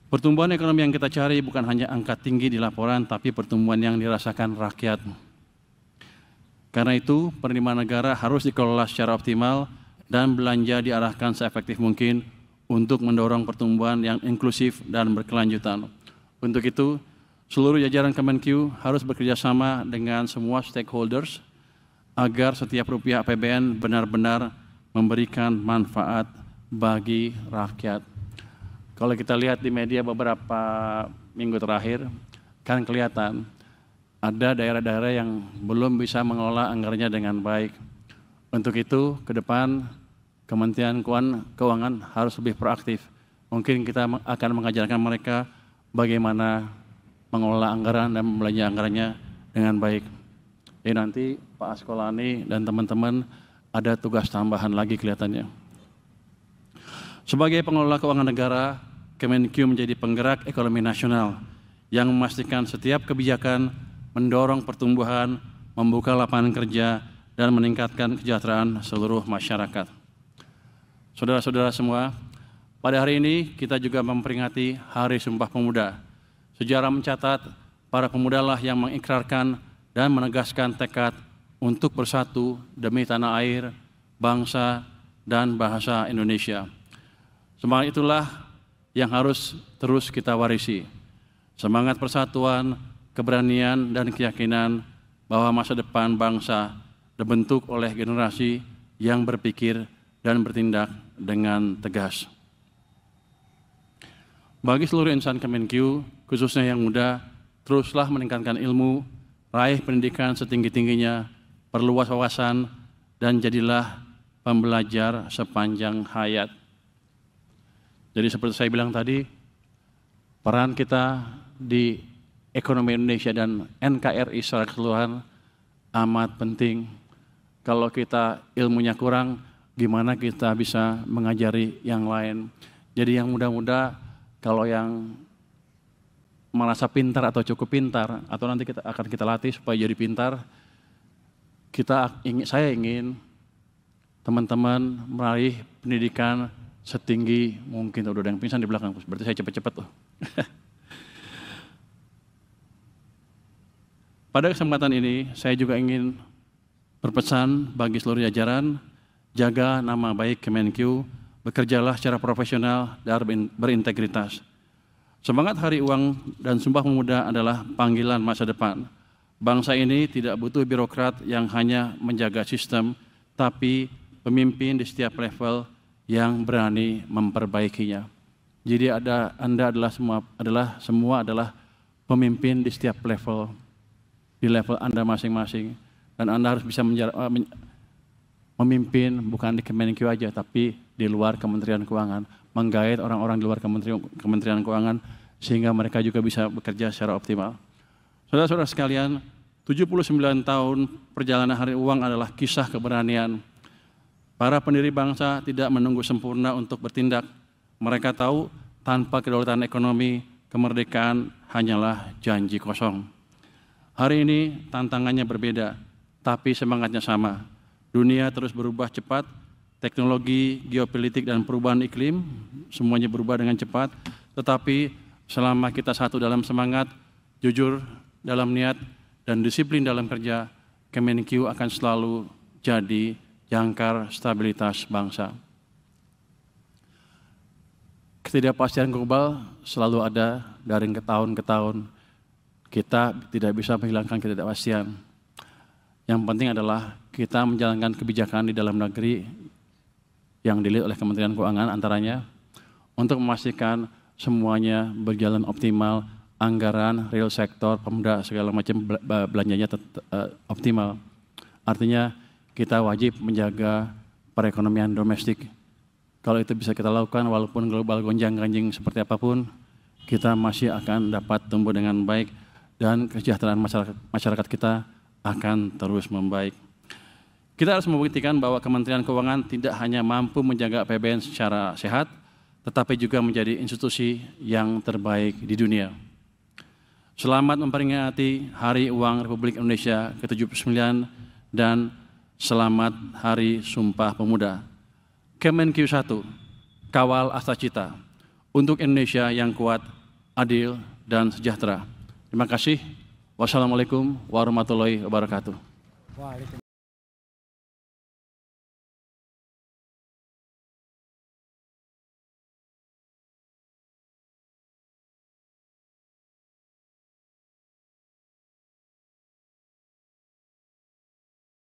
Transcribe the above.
Pertumbuhan ekonomi yang kita cari bukan hanya angka tinggi di laporan, tapi pertumbuhan yang dirasakan rakyat. Karena itu, penerimaan negara harus dikelola secara optimal dan belanja diarahkan seefektif mungkin untuk mendorong pertumbuhan yang inklusif dan berkelanjutan. Untuk itu, seluruh jajaran Kemenq harus bekerja sama dengan semua stakeholders agar setiap rupiah APBN benar-benar memberikan manfaat bagi rakyat. Kalau kita lihat di media beberapa minggu terakhir, kan kelihatan ada daerah-daerah yang belum bisa mengelola anggarannya dengan baik. Untuk itu, ke depan Kementerian Keuangan harus lebih proaktif. Mungkin kita akan mengajarkan mereka bagaimana mengelola anggaran dan membelanja anggarannya dengan baik. Jadi nanti Pak Askolani dan teman-teman ada tugas tambahan lagi kelihatannya. Sebagai pengelola keuangan negara, Kemenq menjadi penggerak ekonomi nasional yang memastikan setiap kebijakan mendorong pertumbuhan, membuka lapangan kerja, dan meningkatkan kesejahteraan seluruh masyarakat. Saudara-saudara semua, pada hari ini kita juga memperingati Hari Sumpah Pemuda. Sejarah mencatat para pemuda lah yang mengikrarkan dan menegaskan tekad untuk bersatu demi tanah air, bangsa, dan bahasa Indonesia. Semangat itulah yang harus terus kita warisi. Semangat persatuan, keberanian, dan keyakinan bahwa masa depan bangsa dibentuk oleh generasi yang berpikir dan bertindak dengan tegas. Bagi seluruh insan Kemenq, khususnya yang muda, teruslah meningkatkan ilmu, raih pendidikan setinggi-tingginya, perluas wawasan, dan jadilah pembelajar sepanjang hayat. Jadi seperti saya bilang tadi, peran kita di ekonomi Indonesia dan NKRI secara keseluruhan amat penting. Kalau kita ilmunya kurang, gimana kita bisa mengajari yang lain. Jadi yang muda-muda, kalau yang merasa pintar atau cukup pintar, atau nanti akan kita latih supaya jadi pintar, saya ingin teman-teman meraih pendidikan setinggi mungkin. Udah ada yang pingsan di belakang, berarti saya cepet-cepet loh. Pada kesempatan ini, saya juga ingin berpesan bagi seluruh jajaran, jaga nama baik Kemenq, bekerjalah secara profesional dan berintegritas. Semangat Hari Uang dan Sumpah Pemuda adalah panggilan masa depan. Bangsa ini tidak butuh birokrat yang hanya menjaga sistem, tapi pemimpin di setiap level yang berani memperbaikinya. Jadi Anda semua adalah pemimpin di setiap level, di level Anda masing-masing. Dan Anda harus bisa memimpin bukan di Kemenq aja, tapi di luar Kementerian Keuangan, menggait orang-orang di luar Kementerian Keuangan sehingga mereka juga bisa bekerja secara optimal. Saudara-saudara sekalian, 79 tahun perjalanan Hari Uang adalah kisah keberanian. Para pendiri bangsa tidak menunggu sempurna untuk bertindak. Mereka tahu tanpa kedaulatan ekonomi, kemerdekaan hanyalah janji kosong. Hari ini tantangannya berbeda, tapi semangatnya sama. Dunia terus berubah cepat, teknologi, geopolitik, dan perubahan iklim, semuanya berubah dengan cepat. Tetapi selama kita satu dalam semangat, jujur dalam niat, dan disiplin dalam kerja, Kemenq akan selalu jadi jangkar stabilitas bangsa. Ketidakpastian global selalu ada dari tahun ke tahun. Kita tidak bisa menghilangkan ketidakpastian. Yang penting adalah kita menjalankan kebijakan di dalam negeri yang dilihat oleh Kementerian Keuangan antaranya untuk memastikan semuanya berjalan optimal, anggaran, real sektor, pemuda, segala macam belanjanya optimal. Artinya kita wajib menjaga perekonomian domestik. Kalau itu bisa kita lakukan walaupun global gonjang-ganjing seperti apapun, kita masih akan dapat tumbuh dengan baik dan kesejahteraan masyarakat kita akan terus membaik. Kita harus membuktikan bahwa Kementerian Keuangan tidak hanya mampu menjaga APBN secara sehat, tetapi juga menjadi institusi yang terbaik di dunia. Selamat memperingati Hari Uang Republik Indonesia ke-79 dan selamat Hari Sumpah Pemuda. Kemenq 1, kawal Astacita untuk Indonesia yang kuat adil, dan sejahtera. Terima kasih. Wassalamualaikum warahmatullahi wabarakatuh.